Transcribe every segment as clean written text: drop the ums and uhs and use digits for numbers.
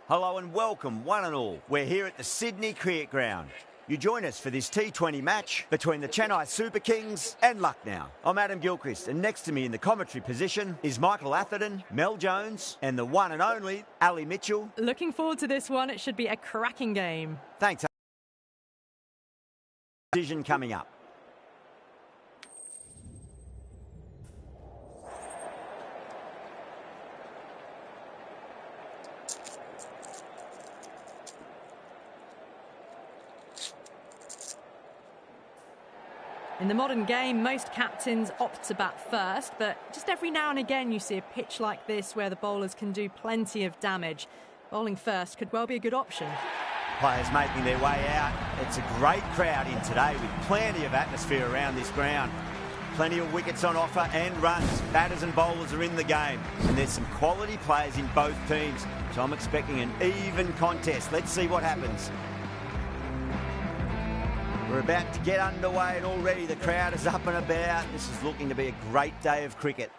Hello and welcome, one and all. We're here at the Sydney Cricket Ground. You join us for this T20 match between the Chennai Super Kings and Lucknow. I'm Adam Gilchrist, and next to me in the commentary position is Michael Atherton, Mel Jones, and the one and only Ali Mitchell. Looking forward to this one. It should be a cracking game. Thanks. Decision coming up. In the modern game, most captains opt to bat first, but just every now and again you see a pitch like this where the bowlers can do plenty of damage. Bowling first could well be a good option. Players making their way out. It's a great crowd in today with plenty of atmosphere around this ground. Plenty of wickets on offer and runs. Batters and bowlers are in the game. And there's some quality players in both teams. So I'm expecting an even contest. Let's see what happens. We're about to get underway and already the crowd is up and about. This is looking to be a great day of cricket.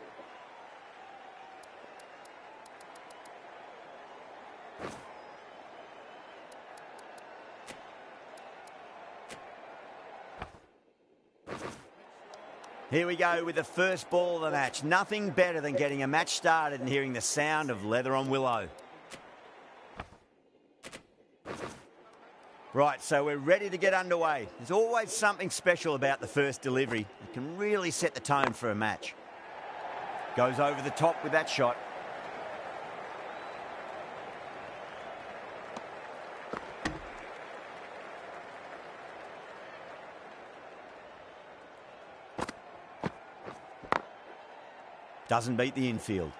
Here we go with the first ball of the match. Nothing better than getting a match started and hearing the sound of leather on willow. Right, so we're ready to get underway. There's always something special about the first delivery. It can really set the tone for a match. Goes over the top with that shot. Doesn't beat the infield.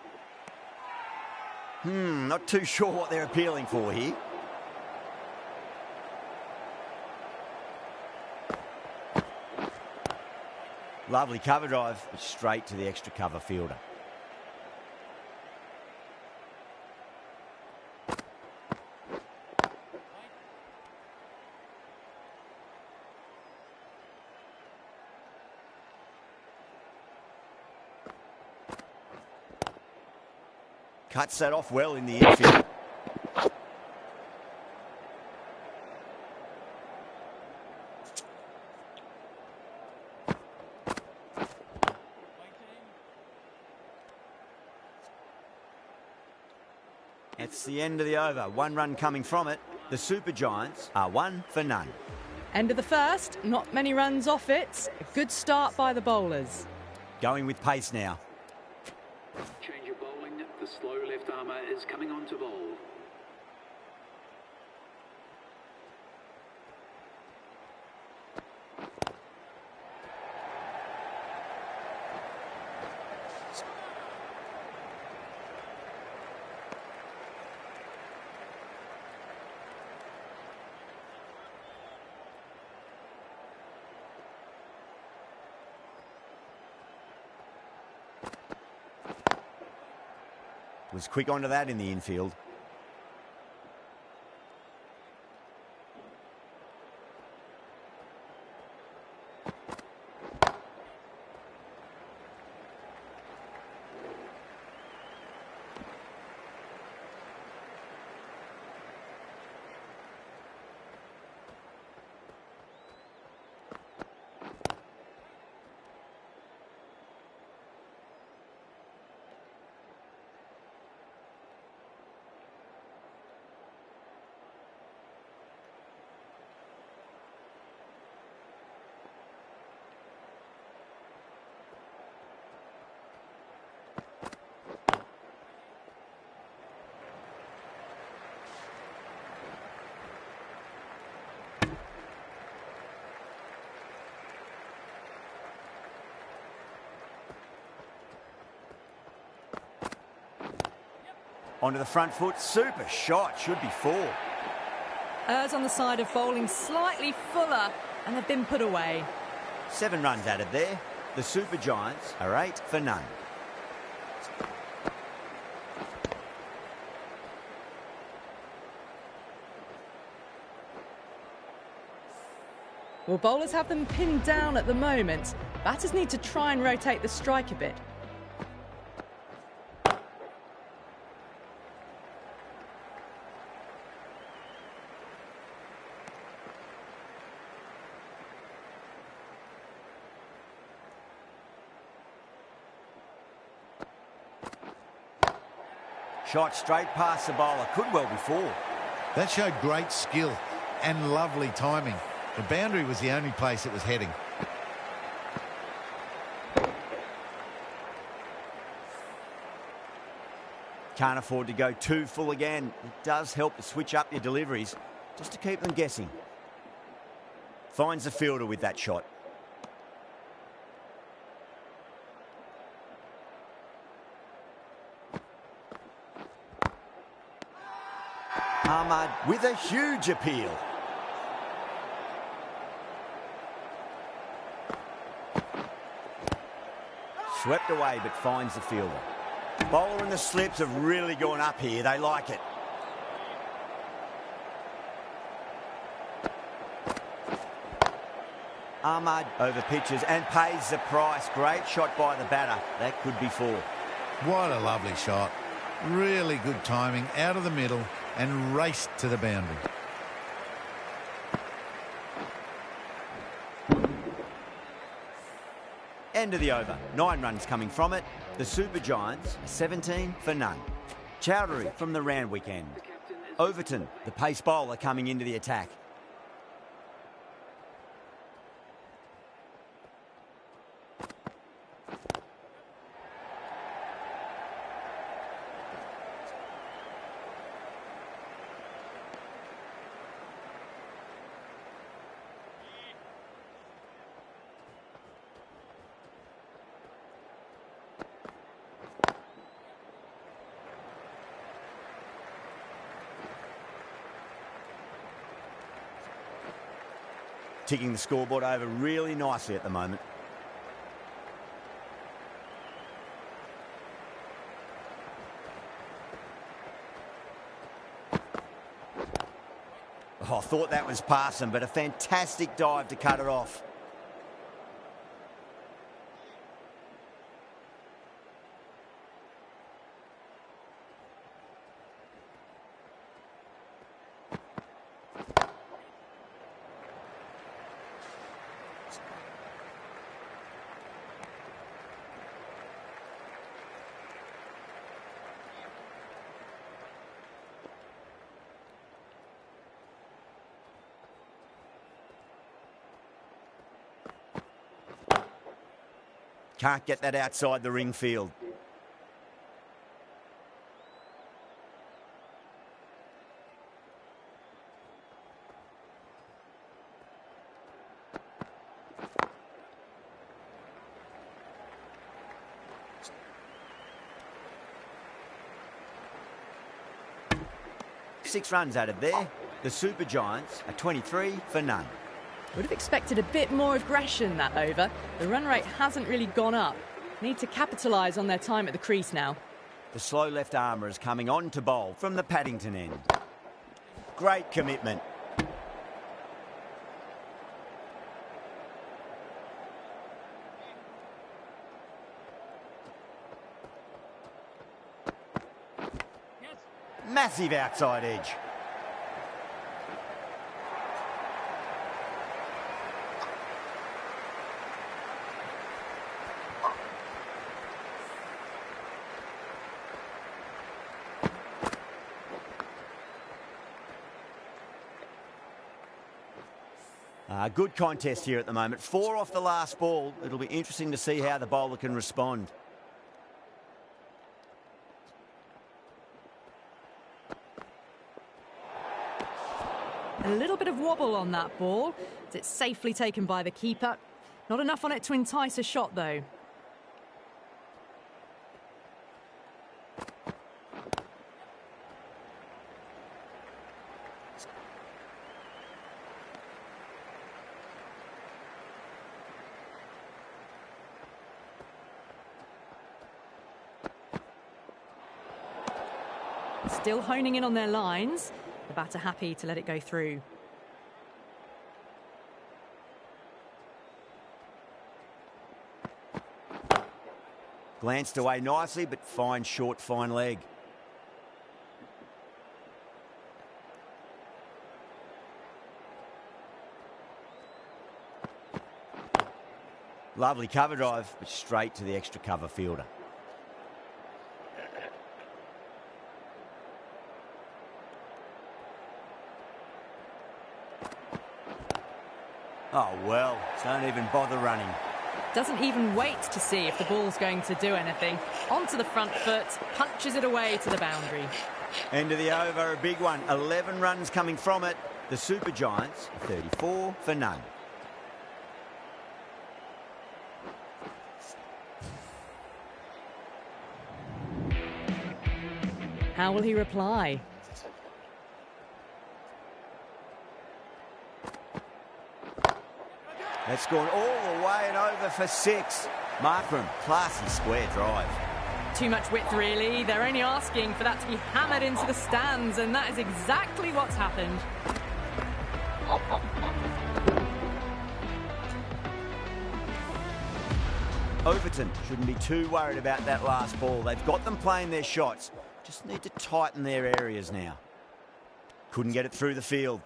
Not too sure what they're appealing for here. Lovely cover drive, straight to the extra cover fielder. Cuts that off well in the infield. That's the end of the over. 1 run coming from it. The Super Giants are 1 for none. End of the first. Not many runs off it. A good start by the bowlers. Going with pace now. Change of bowling. The slow left armour is coming on to bowl. Was quick onto that in the infield. Onto the front foot, super shot, should be 4. Errs on the side of bowling slightly fuller, and they've been put away. 7 runs added there. The Super Giants are 8 for none. Well, bowlers have them pinned down at the moment. Batters need to try and rotate the strike a bit. Shot straight past the bowler. Could well be 4. That showed great skill and lovely timing. The boundary was the only place it was heading. Can't afford to go too full again. It does help to switch up your deliveries just to keep them guessing. Finds the fielder with that shot. Ahmad with a huge appeal. Swept away but finds the fielder. Bowler and the slips have really gone up here. They like it. Ahmad over pitches and pays the price. Great shot by the batter. That could be 4. What a lovely shot. Really good timing out of the middle and raced to the boundary. End of the over. 9 runs coming from it. The Super Giants, 17 for none. Chowdhury from the Randwick end. Overton, the pace bowler, coming into the attack. Ticking the scoreboard over really nicely at the moment. Oh, I thought that was past him, but a fantastic dive to cut it off. Can't get that outside the ring field. Six runs added there. The Super Giants are 23 for none. Would have expected a bit more aggression that over. The run rate hasn't really gone up. Need to capitalise on their time at the crease now. The slow left armour is coming on to bowl from the Paddington end. Great commitment. Yes. Massive outside edge. Good contest here at the moment. 4 off the last ball. It'll be interesting to see how the bowler can respond. A little bit of wobble on that ball. It's safely taken by the keeper. Not enough on it to entice a shot, though. Still honing in on their lines. The batter happy to let it go through. Glanced away nicely, but fine short, fine leg. Lovely cover drive, but straight to the extra cover fielder. Oh, well, don't even bother running. Doesn't even wait to see if the ball's going to do anything. Onto the front foot, punches it away to the boundary. End of the over, a big one. 11 runs coming from it. The Super Giants, 34 for none. How will he reply? That's gone all the way and over for 6. Markram, classy square drive. Too much width, really. They're only asking for that to be hammered into the stands, and that is exactly what's happened. Overton shouldn't be too worried about that last ball. They've got them playing their shots. Just need to tighten their areas now. Couldn't get it through the field.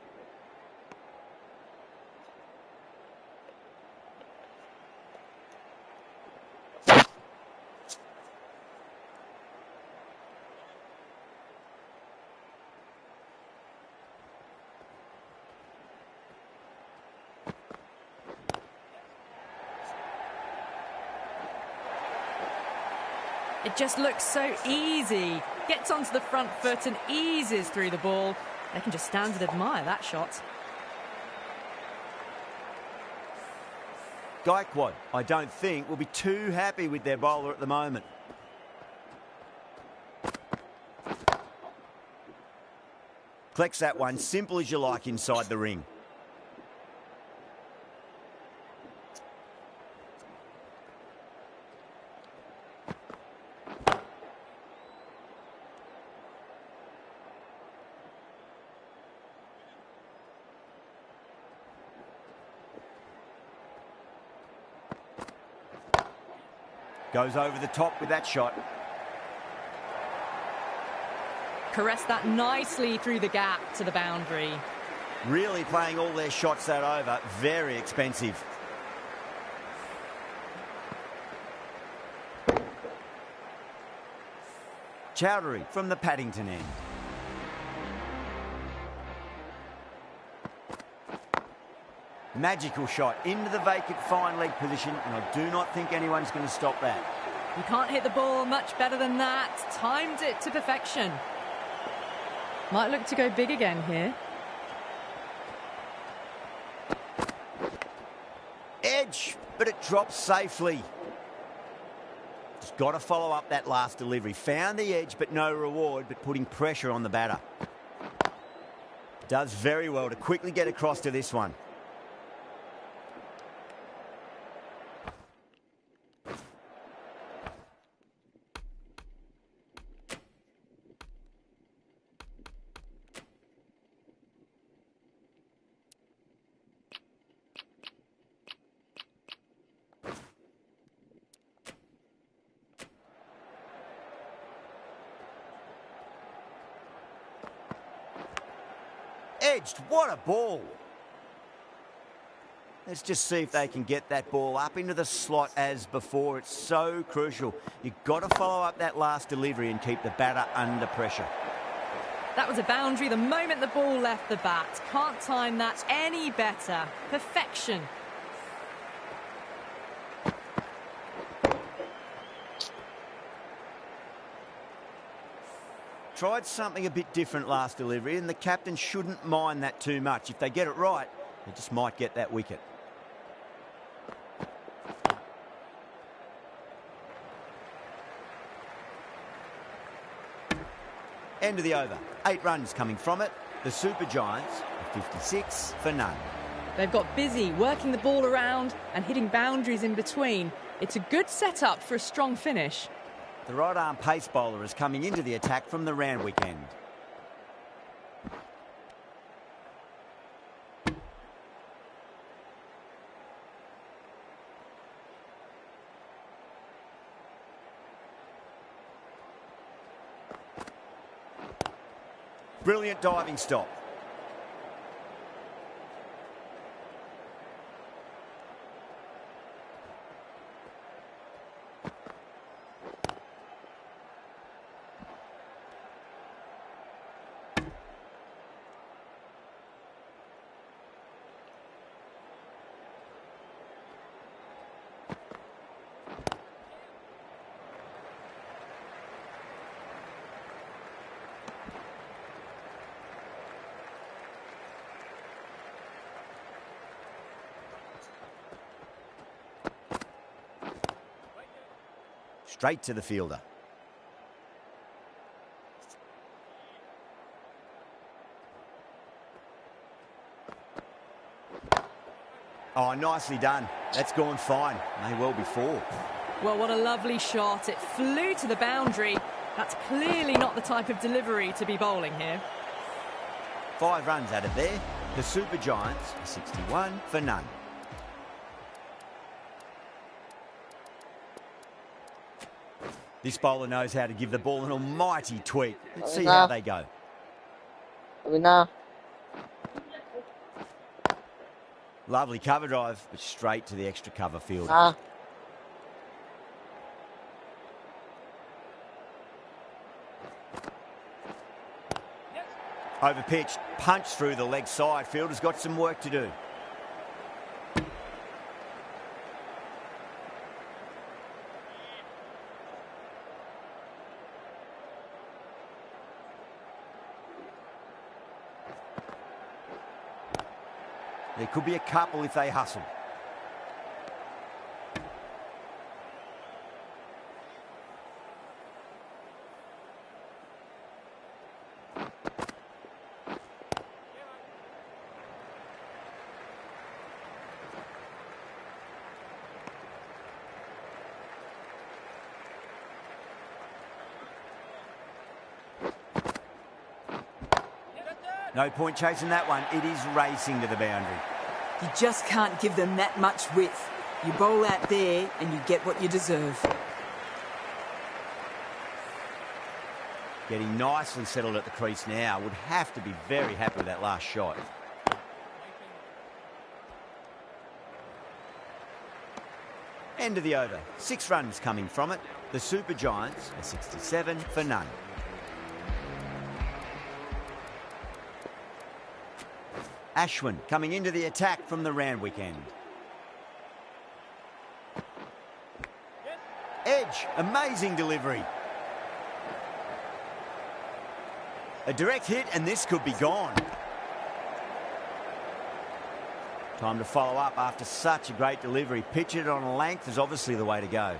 It just looks so easy. Gets onto the front foot and eases through the ball. They can just stand and admire that shot. Gaikwad, I don't think, will be too happy with their bowler at the moment. Collects that one, simple as you like inside the ring. Goes over the top with that shot. Caressed that nicely through the gap to the boundary. Really playing all their shots that over. Very expensive. Chowdhury from the Paddington end. Magical shot into the vacant fine leg position, and I do not think anyone's going to stop that. You can't hit the ball much better than that. Timed it to perfection. Might look to go big again here. Edge, but it drops safely. Just got to follow up that last delivery. Found the edge, but no reward, but putting pressure on the batter. Does very well to quickly get across to this one. Edged, what a ball. Let's just see if they can get that ball up into the slot as before. It's so crucial. You've got to follow up that last delivery and keep the batter under pressure. That was a boundary the moment the ball left the bat. Can't time that any better. Perfection. Tried something a bit different last delivery, and the captain shouldn't mind that too much. If they get it right, they just might get that wicket. End of the over. 8 runs coming from it. The Super Giants are 56 for none. They've got busy working the ball around and hitting boundaries in between. It's a good setup for a strong finish. The right-arm pace bowler is coming into the attack from the Randwick end. Brilliant diving stop. straight to the fielder. Oh, nicely done. That's gone fine. May well be 4. Well, what a lovely shot. It flew to the boundary. That's clearly not the type of delivery to be bowling here. 5 runs added there. The Super Giants are 61 for none. This bowler knows how to give the ball an almighty tweak. Let's see how they go. Lovely cover drive, but straight to the extra cover field. Over pitch, punch through the leg side. Fielder's got some work to do. There could be a couple if they hustle. No point chasing that one. It is racing to the boundary. You just can't give them that much width. You bowl out there and you get what you deserve. Getting nicely settled at the crease now. Would have to be very happy with that last shot. End of the over. 6 runs coming from it. The Super Giants are 67 for none. Ashwin coming into the attack from the Randwick end. Edge, amazing delivery. A direct hit and this could be gone. Time to follow up after such a great delivery. Pitch it on a length is obviously the way to go.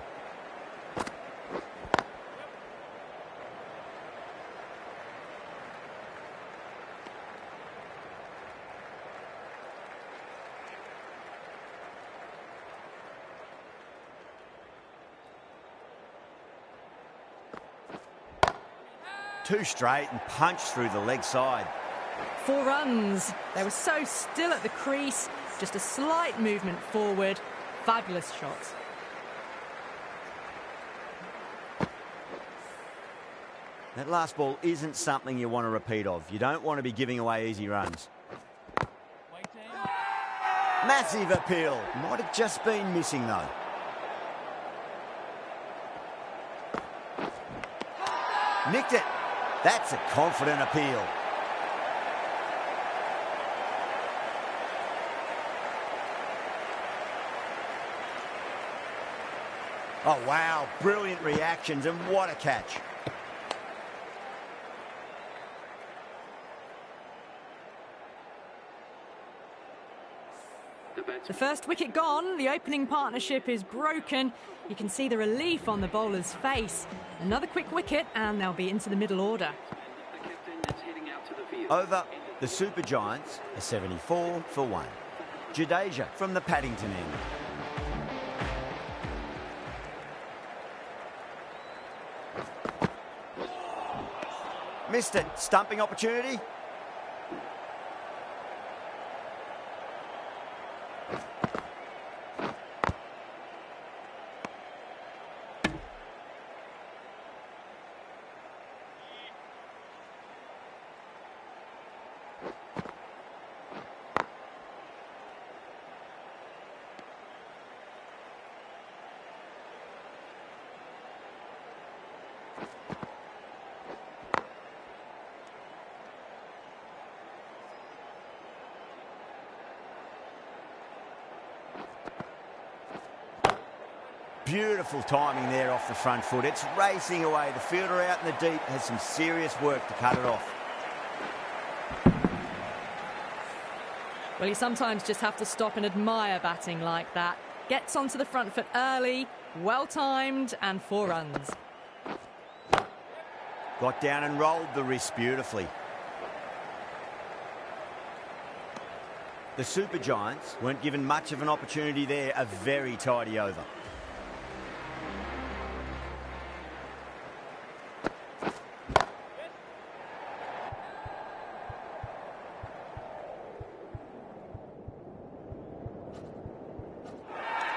Two straight and punch through the leg side. 4 runs. They were so still at the crease. Just a slight movement forward. Fabulous shots. That last ball isn't something you want to repeat of. You don't want to be giving away easy runs. Massive appeal. Might have just been missing though. Nicked it. That's a confident appeal. Oh, wow. Brilliant reactions and what a catch. The first wicket gone, the opening partnership is broken. You can see the relief on the bowler's face. Another quick wicket and they'll be into the middle order. Over, the Super Giants are 74 for 1. Jadeja from the Paddington end. Missed it. Stumping opportunity. Beautiful timing there off the front foot. It's racing away. The fielder out in the deep has some serious work to cut it off. Well, you sometimes just have to stop and admire batting like that. Gets onto the front foot early, well timed, and 4 runs. Got down and rolled the wrist beautifully. The Super Giants weren't given much of an opportunity there. A very tidy over.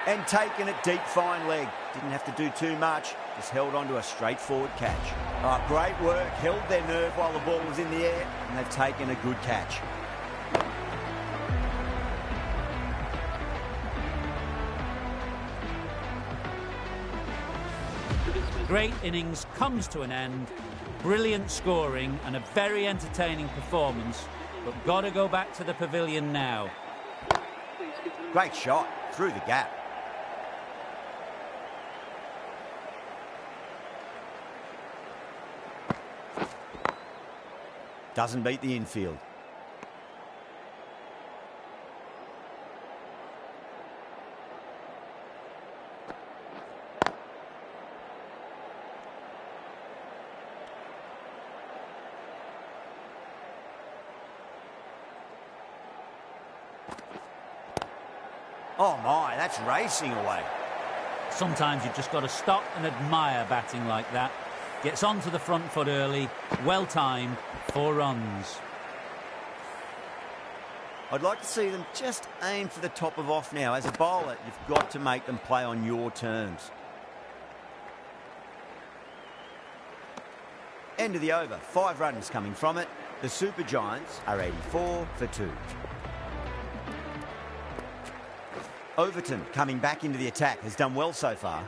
And taken it deep, fine leg. Didn't have to do too much. Just held on to a straightforward catch. Oh, great work. Held their nerve while the ball was in the air. And they've taken a good catch. Great innings comes to an end. Brilliant scoring and a very entertaining performance. But got to go back to the pavilion now. Great shot. Through the gap. Doesn't beat the infield. Oh my, that's racing away. Sometimes you've just got to stop and admire batting like that. Gets onto the front foot early, well timed, 4 runs. I'd like to see them just aim for the top of off now. As a bowler, you've got to make them play on your terms. End of the over, 5 runs coming from it. The Super Giants are 84 for 2. Overton coming back into the attack, has done well so far.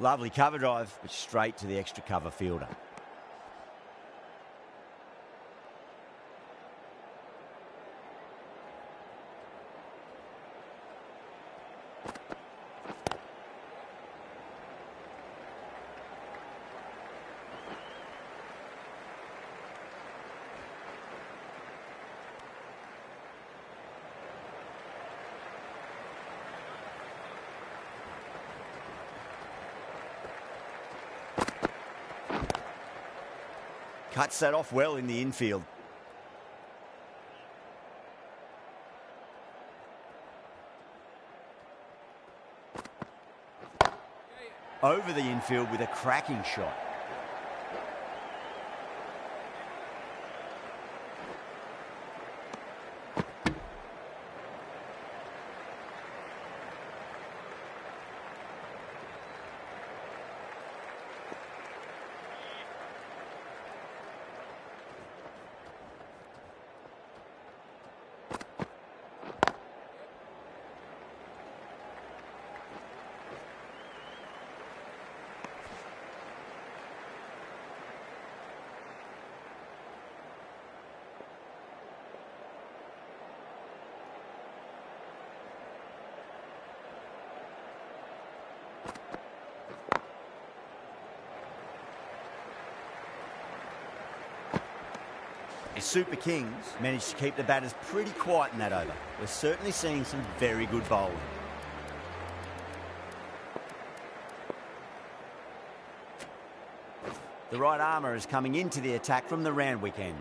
Lovely cover drive, but straight to the extra cover fielder. Cuts that off well in the infield. Over the infield with a cracking shot. The Super Kings managed to keep the batters pretty quiet in that over. We're certainly seeing some very good bowling. The right armour is coming into the attack from the Randwick end.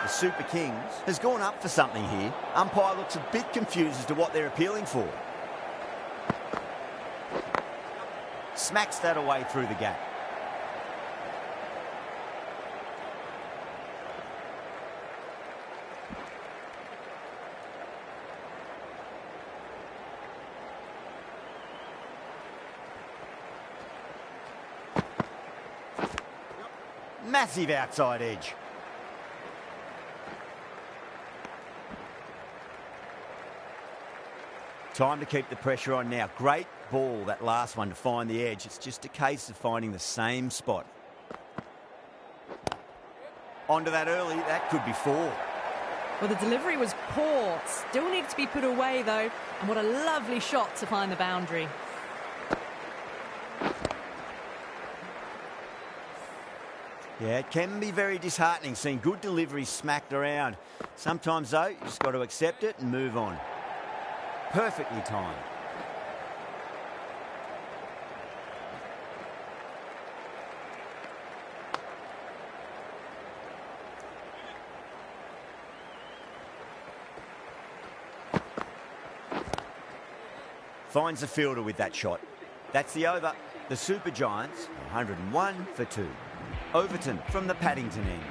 Super Kings has gone up for something here. Umpire looks a bit confused as to what they're appealing for. Smacks that away through the gap. Massive outside edge. Time to keep the pressure on now. Great ball, that last one, to find the edge. It's just a case of finding the same spot. Onto that early, that could be 4. Well, the delivery was poor. Still needs to be put away, though. And what a lovely shot to find the boundary. Yeah, it can be very disheartening seeing good deliveries smacked around. Sometimes, though, you just got to accept it and move on. Perfectly timed. Finds the fielder with that shot. That's the over. The Super Giants, 101 for 2. Overton from the Paddington end.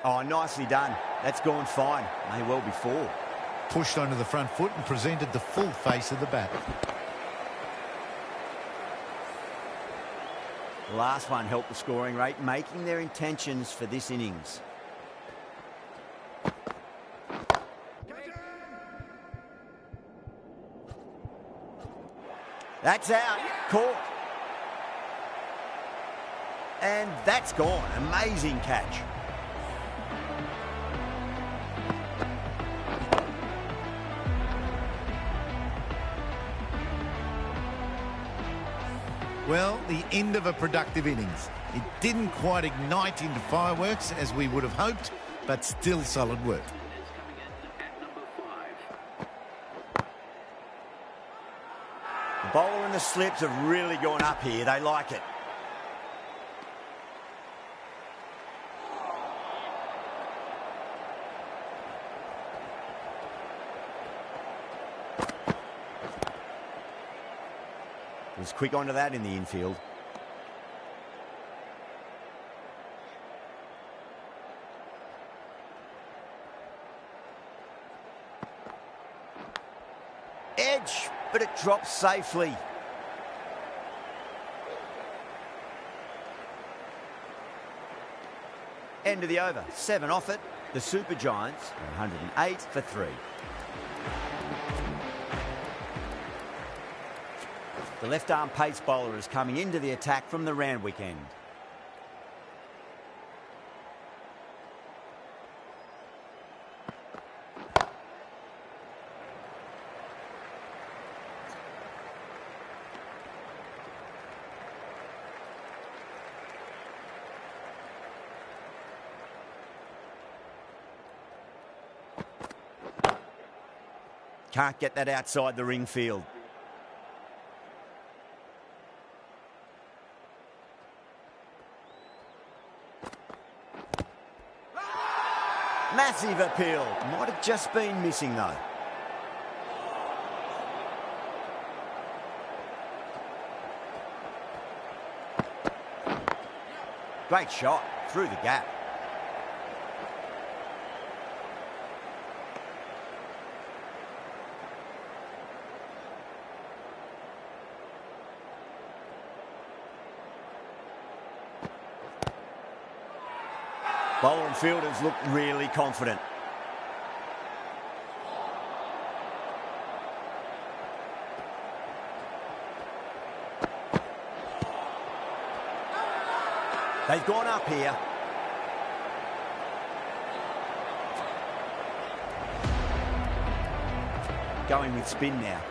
Oh, nicely done. That's gone fine. May well be 4. Pushed onto the front foot and presented the full face of the bat. The last one helped the scoring rate, making their intentions for this innings. That's out. Caught. And that's gone. Amazing catch. Well, the end of a productive innings. It didn't quite ignite into fireworks as we would have hoped, but still solid work. The bowler and the slips have really gone up here. They like it. Was quick onto that in the infield. Edge, but it drops safely. End of the over. 7 off it. The Super Giants, 108 for 3. The left-arm pace bowler is coming into the attack from the Randwick end. Can't get that outside the ring field. Massive appeal. Might have just been missing, though. Great shot through the gap. Bowler and fielders look really confident. They've gone up here. Going with spin now.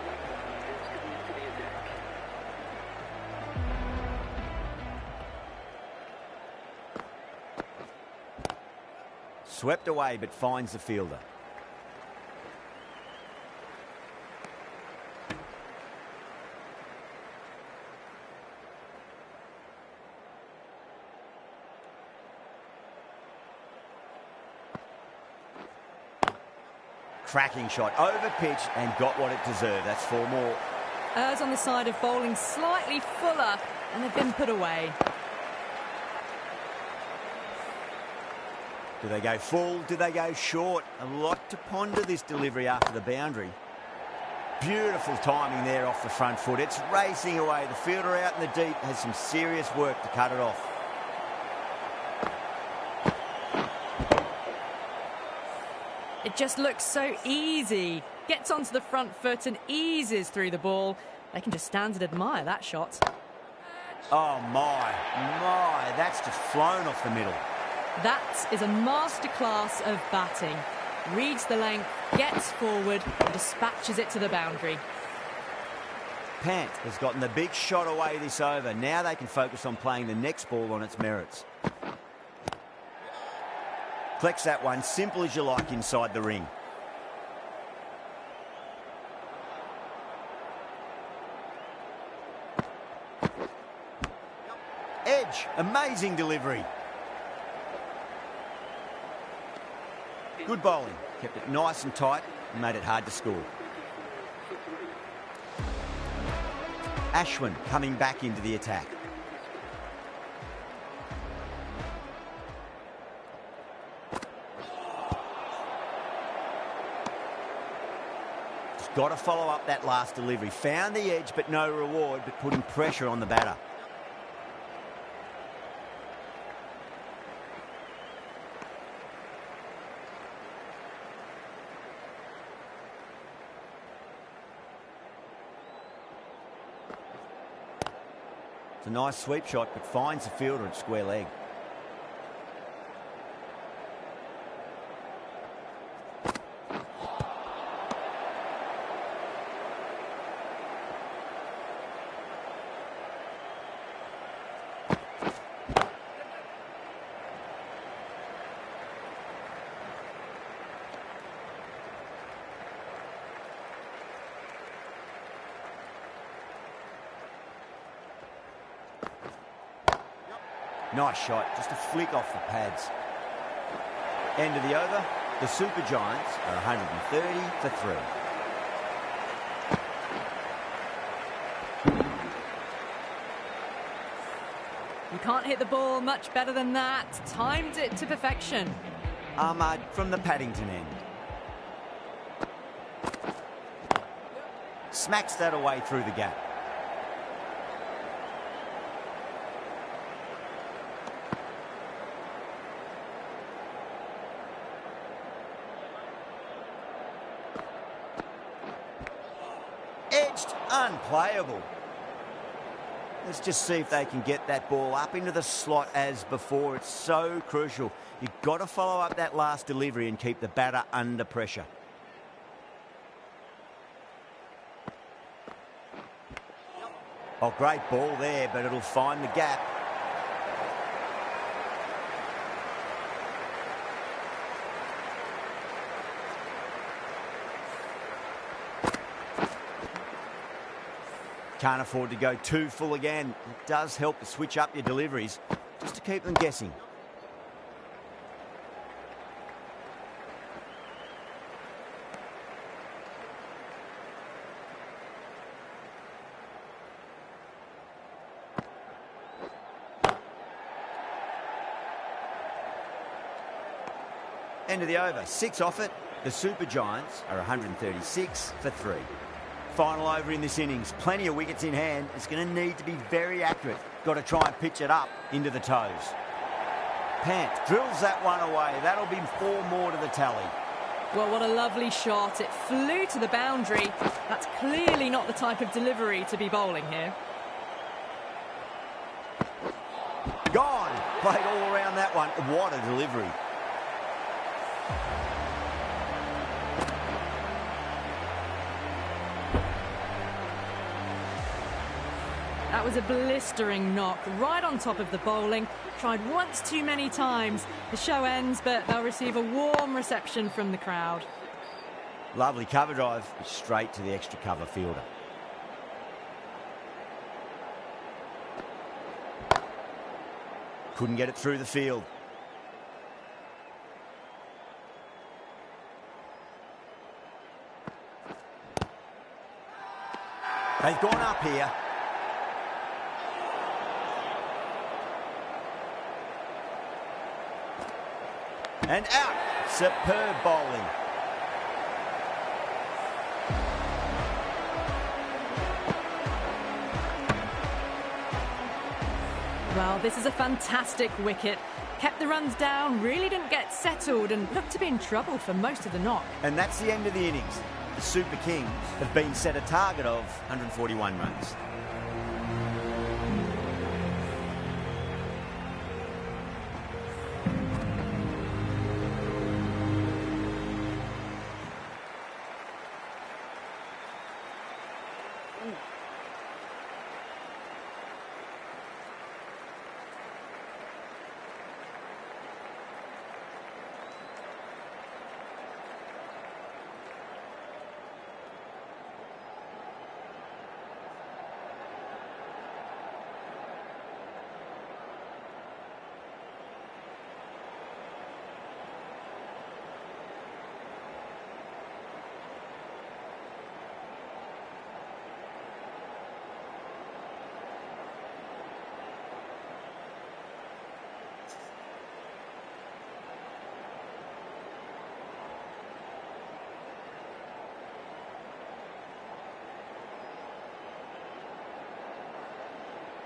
Swept away, but finds the fielder. Cracking shot, over pitch and got what it deserved. That's 4 more. Errs on the side of bowling slightly fuller, and they've been put away. Do they go full? Do they go short? A lot to ponder this delivery after the boundary. Beautiful timing there off the front foot. It's racing away. The fielder out in the deep has some serious work to cut it off. It just looks so easy. Gets onto the front foot and eases through the ball. They can just stand and admire that shot. Oh, my. That's just flown off the middle. That is a masterclass of batting. Reads the length, gets forward and dispatches it to the boundary. Pant has gotten the big shot away this over. Now they can focus on playing the next ball on its merits. Collects that one, simple as you like, inside the ring. Edge, amazing delivery. Good bowling, kept it nice and tight and made it hard to score. Ashwin coming back into the attack. Just got to follow up that last delivery. Found the edge but no reward, but putting pressure on the batter. It's a nice sweep shot, but finds the fielder at square leg. Nice shot, just a flick off the pads. End of the over. The Super Giants are 130 for 3. You can't hit the ball much better than that. Timed it to perfection. Ahmad from the Paddington end. Smacks that away through the gap. Edged, unplayable. Let's just see if they can get that ball up into the slot as before. It's so crucial. You've got to follow up that last delivery and keep the batter under pressure. Oh, great ball there, but it'll find the gap. Can't afford to go too full again. It does help to switch up your deliveries, just to keep them guessing. End of the over. 6 off it. The Super Giants are 136 for 3. Final over in this innings. Plenty of wickets in hand. It's going to need to be very accurate. Got to try and pitch it up into the toes. Pant drills that one away. That'll be 4 more to the tally. Well, what a lovely shot. It flew to the boundary. That's clearly not the type of delivery to be bowling here. Gone. Played all around that one. What a delivery. That was a blistering knock right on top of the bowling. Tried once too many times. The show ends, but they'll receive a warm reception from the crowd. Lovely cover drive, straight to the extra cover fielder. Couldn't get it through the field. They've gone up here. And out. Superb bowling. Well, this is a fantastic wicket. Kept the runs down, really didn't get settled and looked to be in trouble for most of the knock. And that's the end of the innings. The Super Kings have been set a target of 141 runs.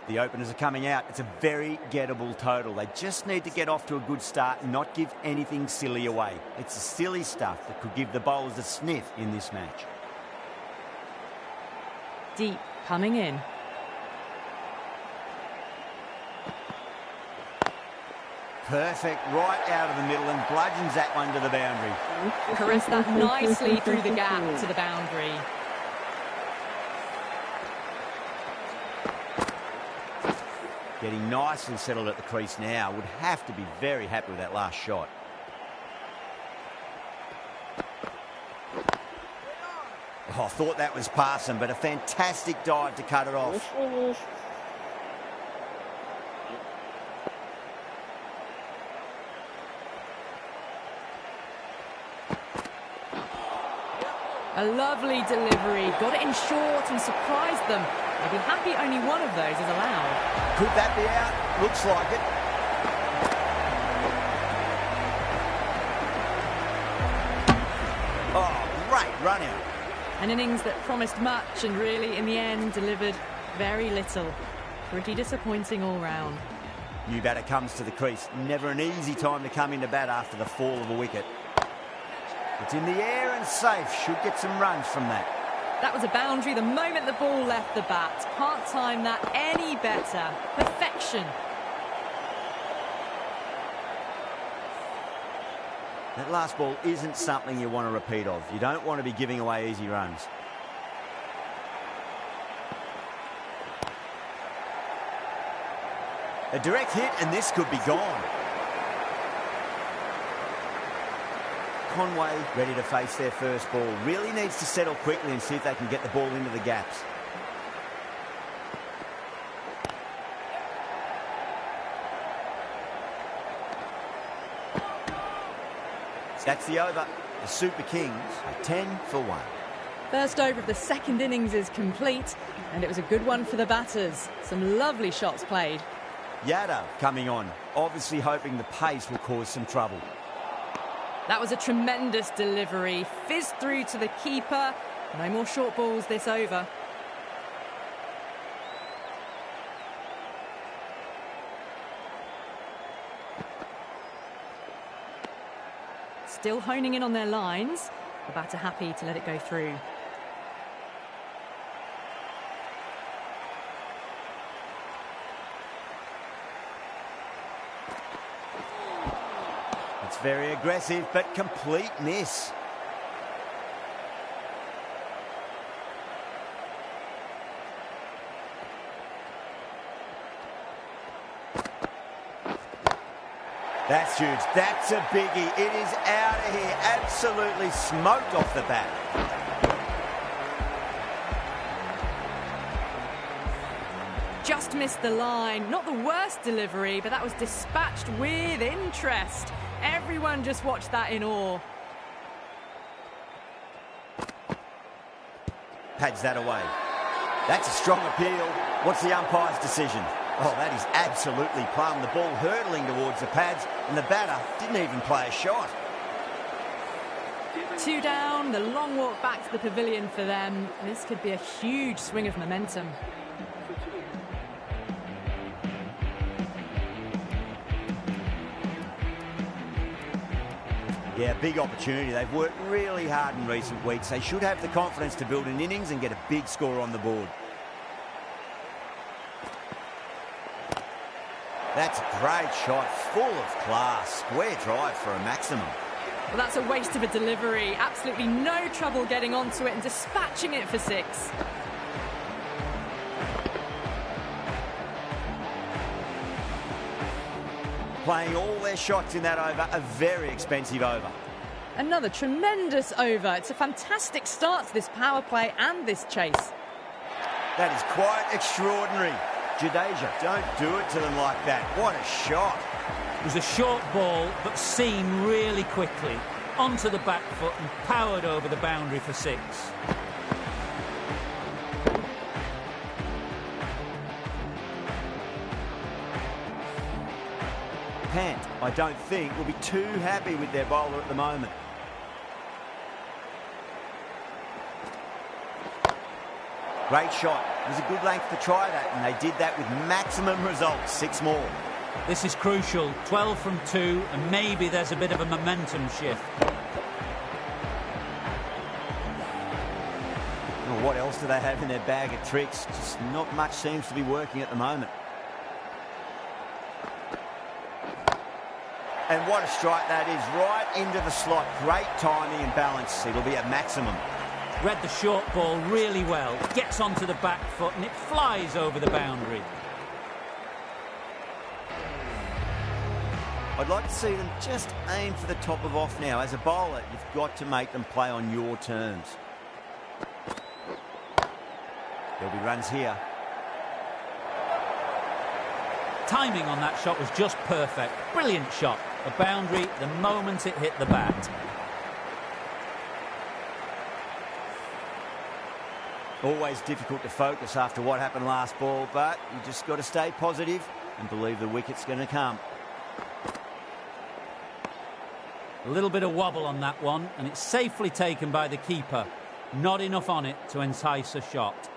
The openers are coming out. It's a very gettable total. They just need to get off to a good start and not give anything silly away. It's the silly stuff that could give the bowlers a sniff in this match. Deep coming in. Perfect, right out of the middle and bludgeons that one to the boundary. Caressed that nicely through the gap to the boundary. Getting nice and settled at the crease now. Would have to be very happy with that last shot. Oh, I thought that was passing, but a fantastic dive to cut it off. A lovely delivery. Got it in short and surprised them. They'll be happy only one of those is allowed. Could that be out? Looks like it. Oh, great run out. An innings that promised much and really, in the end, delivered very little. Pretty disappointing all round. New batter comes to the crease. Never an easy time to come into bat after the fall of a wicket. It's in the air and safe. Should get some runs from that. That was a boundary the moment the ball left the bat. Can't time that any better. Perfection. That last ball isn't something you want to repeat of. You don't want to be giving away easy runs. A direct hit and this could be gone. Conway ready to face their first ball. Really needs to settle quickly and see if they can get the ball into the gaps. That's the over. The Super Kings are 10 for 1. First over of the second innings is complete, and it was a good one for the batters. Some lovely shots played. Yadav coming on, obviously hoping the pace will cause some trouble. That was a tremendous delivery. Fizzed through to the keeper. No more short balls this over. Still honing in on their lines. The batter happy to let it go through. It's very aggressive, but complete miss. That's huge. That's a biggie. It is out of here. Absolutely smoked off the bat. Just missed the line. Not the worst delivery, but that was dispatched with interest. Everyone just watched that in awe. Pads that away. That's a strong appeal. What's the umpire's decision? Oh, that is absolutely plumb. The ball hurtling towards the pads, and the batter didn't even play a shot. 2 down, the long walk back to the pavilion for them. This could be a huge swing of momentum. Yeah, big opportunity. They've worked really hard in recent weeks. They should have the confidence to build an innings and get a big score on the board. That's a great shot, full of class. Square drive for a maximum. Well, that's a waste of a delivery. Absolutely no trouble getting onto it and dispatching it for 6. Playing all their shots in that over, a very expensive over. Another tremendous over. It's a fantastic start to this power play and this chase. That is quite extraordinary. Jadeja, don't do it to them like that. What a shot. It was a short ball, but seen really quickly. Onto the back foot and powered over the boundary for 6. Pant, I don't think, will be too happy with their bowler at the moment. Great shot. It was a good length to try that, and they did that with maximum results. 6 more. This is crucial. 12 from 2, and maybe there's a bit of a momentum shift. Well, what else do they have in their bag of tricks? Just not much seems to be working at the moment. And what a strike that is, right into the slot. Great timing and balance. It'll be a maximum. Read the short ball really well. Gets onto the back foot and it flies over the boundary. I'd like to see them just aim for the top of off now. As a bowler, you've got to make them play on your terms. There'll be runs here. Timing on that shot was just perfect. Brilliant shot. A boundary the moment it hit the bat. Always difficult to focus after what happened last ball, but you just got to stay positive and believe the wicket's going to come. A little bit of wobble on that one, and it's safely taken by the keeper. Not enough on it to entice a shot.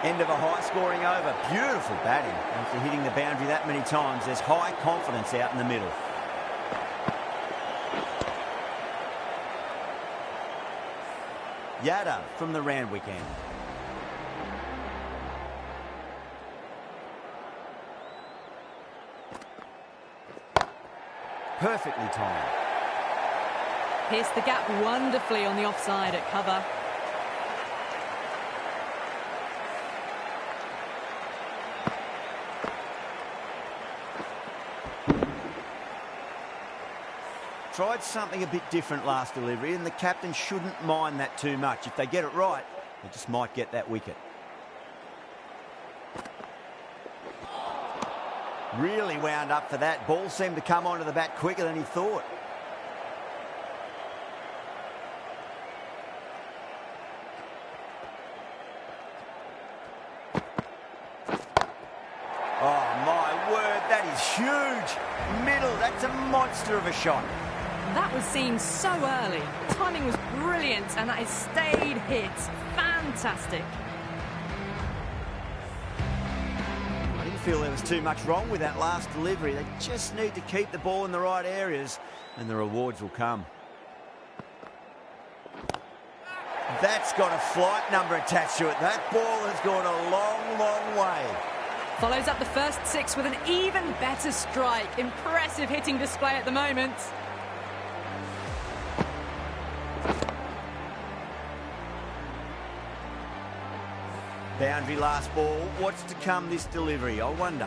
End of a high-scoring over. Beautiful batting. After hitting the boundary that many times, there's high confidence out in the middle. Yada from the Randwick end. Perfectly timed. Pierced the gap wonderfully on the offside at cover. Tried something a bit different last delivery, and the captain shouldn't mind that too much. If they get it right, they just might get that wicket. Really wound up for that. Ball seemed to come onto the bat quicker than he thought. Oh, my word, that is huge. Middle, that's a monster of a shot. That was seen so early. The timing was brilliant, and that is stayed hit. Fantastic. I didn't feel there was too much wrong with that last delivery. They just need to keep the ball in the right areas, and the rewards will come. That's got a flight number attached to it. That ball has gone a long, long way. Follows up the first 6 with an even better strike. Impressive hitting display at the moment. Boundary last ball. What's to come this delivery? I wonder.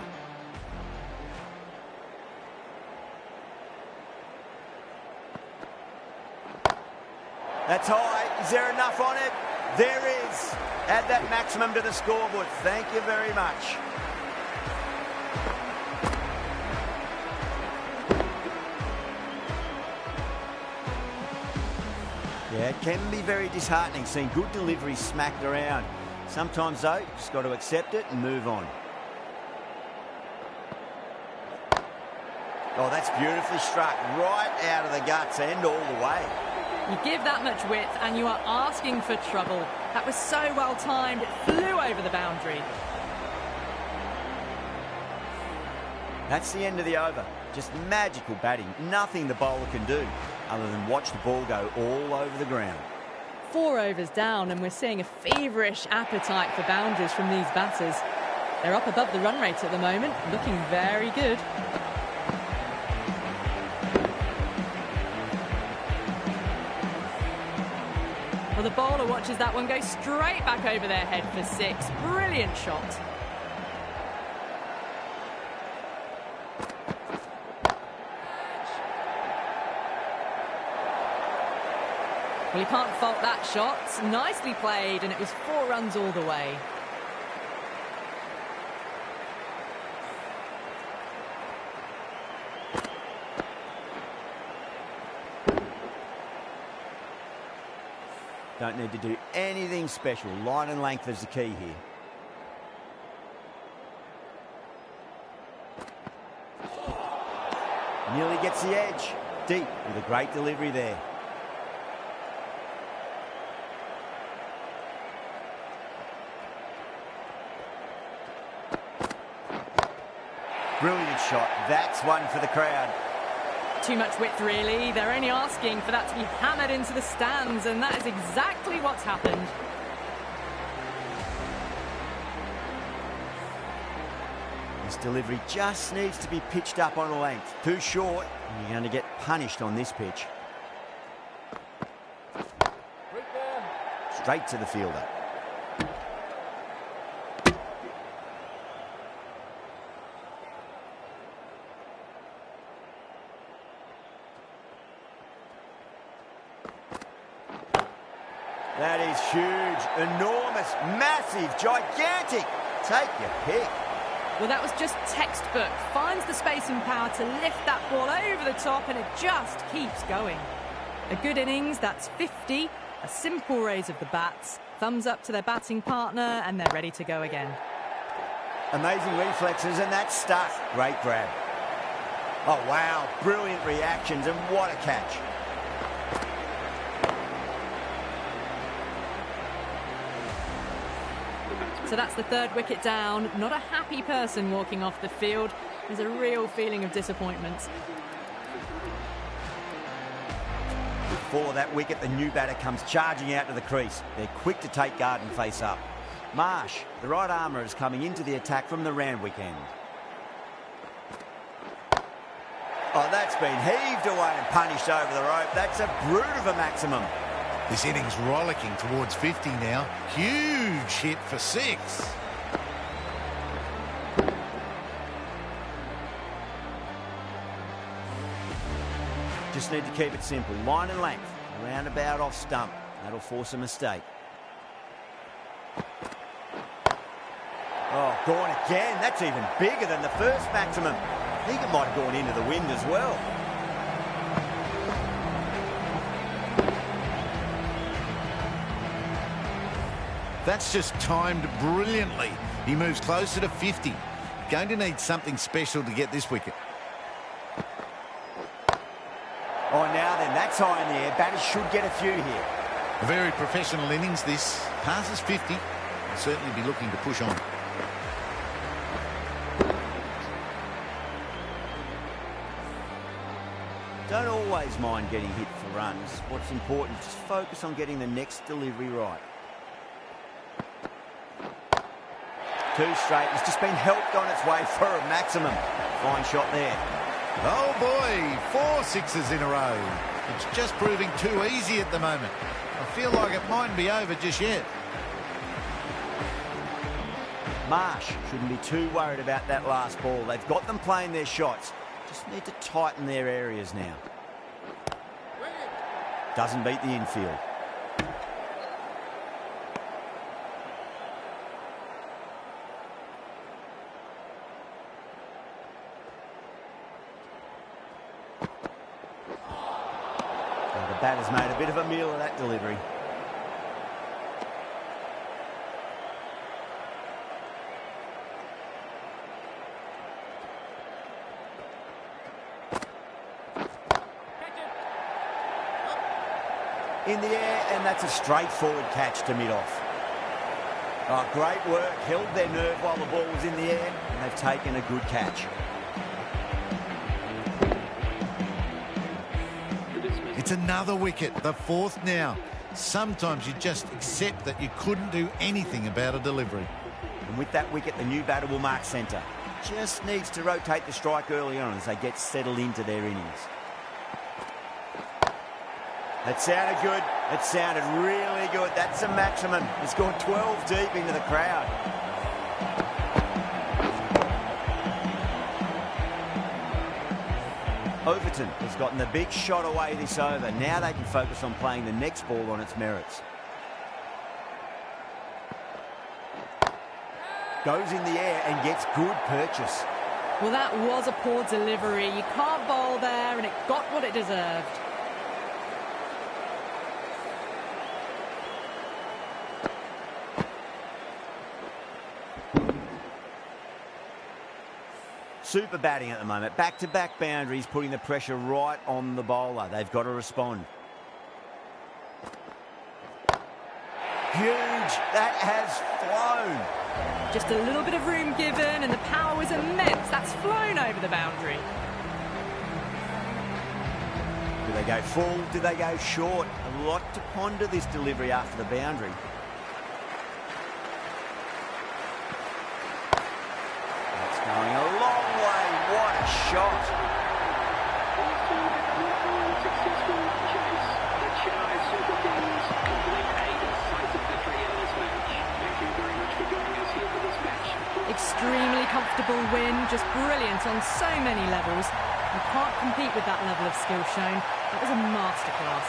That's high. Is there enough on it? There is. Add that maximum to the scoreboard. Thank you very much. Yeah, it can be very disheartening seeing good deliveries smacked around. Sometimes, though, you just got to accept it and move on. Oh, that's beautifully struck. Right out of the guts and all the way. You give that much width and you are asking for trouble. That was so well timed, it flew over the boundary. That's the end of the over. Just magical batting. Nothing the bowler can do other than watch the ball go all over the ground. 4 overs down and we're seeing a feverish appetite for boundaries from these batters. They're up above the run rate at the moment, looking very good. Well, the bowler watches that one go straight back over their head for 6. Brilliant shot. Well, you can't fault that shot. Nicely played, and it was 4 runs all the way. Don't need to do anything special. Line and length is the key here. Nearly gets the edge. Deep with a great delivery there. Brilliant shot. That's one for the crowd. Too much width, really. They're only asking for that to be hammered into the stands, and that is exactly what's happened. This delivery just needs to be pitched up on a length. Too short, and you're going to get punished on this pitch. Straight to the fielder. That is huge, enormous, massive, gigantic. Take your pick. Well, that was just textbook. Finds the space and power to lift that ball over the top, and it just keeps going. A good innings, that's 50. A simple raise of the bats. Thumbs up to their batting partner, and they're ready to go again. Amazing reflexes, and that's stuck. Great grab. Oh, wow. Brilliant reactions, and what a catch. So that's the 3rd wicket down. Not a happy person walking off the field. There's a real feeling of disappointment. Before that wicket, the new batter comes charging out to the crease. They're quick to take guard and face up. Marsh, the right armour, is coming into the attack from the Randwick end. Oh, that's been heaved away and punished over the rope. That's a brute of a maximum. This innings rollicking towards 50 now. Huge hit for 6. Just need to keep it simple. Line and length. Roundabout off stump. That'll force a mistake. Oh, gone again. That's even bigger than the first maximum. I think it might have gone into the wind as well. That's just timed brilliantly. He moves closer to 50. Going to need something special to get this wicket. Oh, now then, that's high in the air. Batters should get a few here. A very professional innings, this. Passes 50. Will certainly be looking to push on. Don't always mind getting hit for runs. What's important, just focus on getting the next delivery right. Too straight. It's just been helped on its way for a maximum. Fine shot there. Oh boy, 4 sixes in a row. It's just proving too easy at the moment. I feel like it mightn't be over just yet. Marsh shouldn't be too worried about that last ball. They've got them playing their shots. Just need to tighten their areas now. Doesn't beat the infield. The batter's made a bit of a meal of that delivery. in the air, and that's a straightforward catch to mid-off. Oh, great work. Held their nerve while the ball was in the air, and they've taken a good catch. It's another wicket, the fourth now. Sometimes you just accept that you couldn't do anything about a delivery. And with that wicket, the new batter will mark centre. Just needs to rotate the strike early on as they get settled into their innings. That sounded good. It sounded really good. That's a maximum. It's gone 12 deep into the crowd. Overton has gotten the big shot away this over. Now they can focus on playing the next ball on its merits. Goes in the air and gets good purchase. Well, that was a poor delivery. You can't bowl there, and it got what it deserved. Super batting at the moment. Back-to-back boundaries, putting the pressure right on the bowler. They've got to respond. Huge. That has flown. Just a little bit of room given, and the power was immense. That's flown over the boundary. Do they go full? Do they go short? A lot to ponder this delivery after the boundary. That's going a long way. What a shot. Successful chase. The Chennai Super Kings complete a decisive victory in this match. Thank you very much for joining us here for this match. Extremely comfortable win, just brilliant on so many levels. You can't compete with that level of skill shown. That was a masterclass.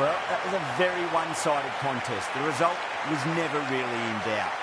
Well, that was a very one-sided contest. The result was never really in doubt.